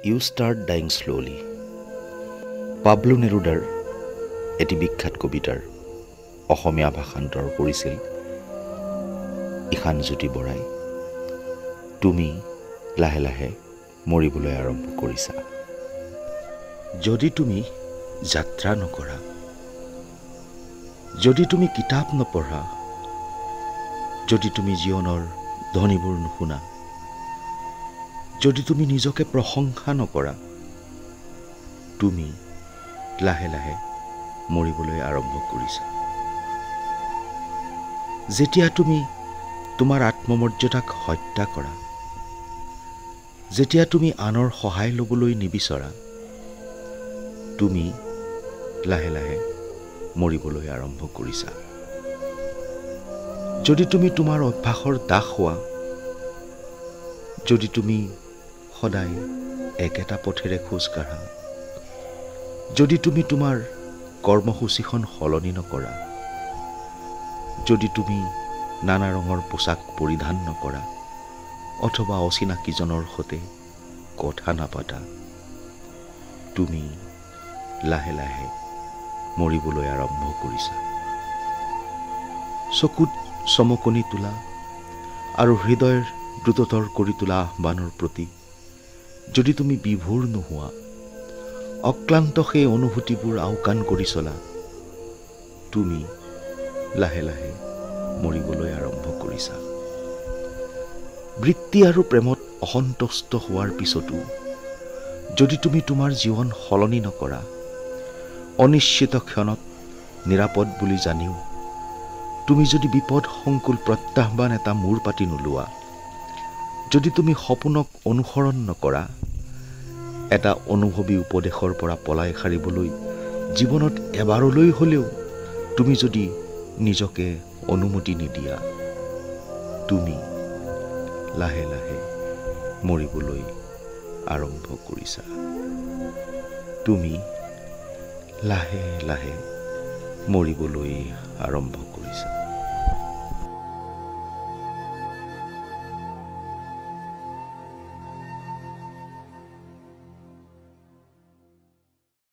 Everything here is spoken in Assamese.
U start dying slowly. Pablo নেৰুদাৰ এটি বিখ্যাত কবিতাৰ অসমীয়া ভাষান্তৰ কৰিছিল ঈশানজ্যোতি বৰাই। তুমি লাহে লাহে মৰিবলৈ আৰম্ভ কৰিছা। যদি তুমি যাত্ৰা নকৰা, যদি তুমি কিতাপ নপঢ়া, যদি তুমি জীৱনৰ ধ্বনিবোৰ নুশুনা, যদি তুমি নিজকে প্ৰশংসা নকৰা, তুমি লাহে লাহে মৰিবলৈ আৰম্ভ কৰিছা। যেতিয়া তুমি তোমাৰ আত্মমৰ্যাদাক হত্যা কৰা, যেতিয়া তুমি আনৰ সহায় ল'বলৈ নিবিচৰা, তুমি লাহে লাহে মৰিবলৈ আৰম্ভ কৰিছা। যদি তুমি তোমাৰ অভ্যাসৰ দাস হোৱা, যদি তুমি সদায় একেটা পথেৰে খোজ কাঢ়া, যদি তুমি তোমাৰ কৰ্মসূচীখন সলনি নকৰা, যদি তুমি নানা ৰঙৰ পোছাক পৰিধান নকৰা অথবা অচিনাকিজনৰ সৈতে কথা নাপাতা, তুমি লাহে লাহে মৰিবলৈ আৰম্ভ কৰিছা। চকুত চমকনি তোলা আৰু হৃদয়ৰ দ্ৰুততৰ কৰি তোলা আহ্বানৰ প্ৰতি যদি তুমি বিভোৰ নোহোৱা, অক্লান্ত সেই অনুভূতিবোৰ আওকাণ কৰি চলা, তুমি লাহে লাহে মৰিবলৈ আৰম্ভ কৰিছা। বৃত্তি আৰু প্ৰেমত অসন্তুষ্ট হোৱাৰ পিছতো যদি তুমি তোমাৰ জীৱন সলনি নকৰা, অনিশ্চিত ক্ষণত নিৰাপদ বুলি জানিও তুমি যদি বিপদ সংকুল প্ৰত্যাহ্বান এটা মূৰ পাতি নোলোৱা, যদি তুমি সপোনক অনুসৰণ নকৰা, এটা অনুভৱী উপদেশৰ পৰা পলাই সাৰিবলৈ জীৱনত এবাৰলৈ হ'লেও তুমি যদি নিজকে অনুমতি নিদিয়া, তুমি লাহে লাহে মৰিবলৈ আৰম্ভ কৰিছা। তুমি লাহে লাহে মৰিবলৈ আৰম্ভ কৰিছা।